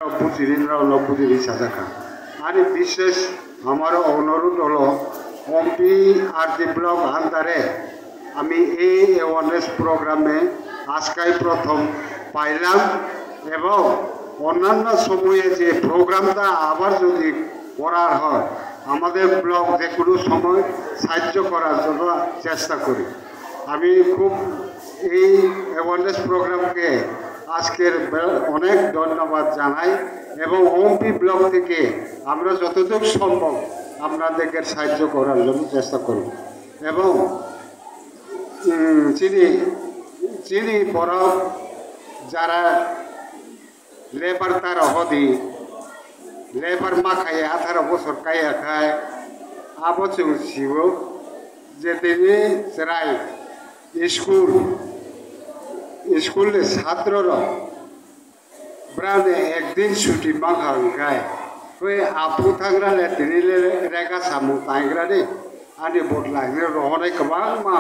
বুঝিনি সাজাকা আর বিশেষ আমার অনুরোধ হলো ওমপি আরতি ব্লক আন্ডারে আমি এই অ্যাওয়ারনেস প্রোগ্রামে আজকাই প্রথম পাইলাম এবং অন্যান্য সময়ে যে প্রোগ্রামটা আবার যদি করার হয় আমাদের ব্লক যে কোনো সময় সাহায্য করার জন্য চেষ্টা করি। আমি খুব এই অ্যাওয়ারনেস প্রোগ্রামকে আজকের অনেক ধন্যবাদ জানাই এবং ওমপি ব্লক থেকে আমরা যতটুকু সম্ভব আপনাদেরকে সাহায্য করার জন্য চেষ্টা করব এবং চিনি বরফ যারা লেবার তার হদি লেবার মাখায় 18 বছর কাইয়া খায় আবচং শিব যে তিনি সেরাই স্কুল ছাত্ররা প্রায় একদিন ছুটি মাখা গায় ওই আপু থাকলে তিনি রেখা সামু তাইগ্রা দে আনি বদলাই রহনাय गोबां मा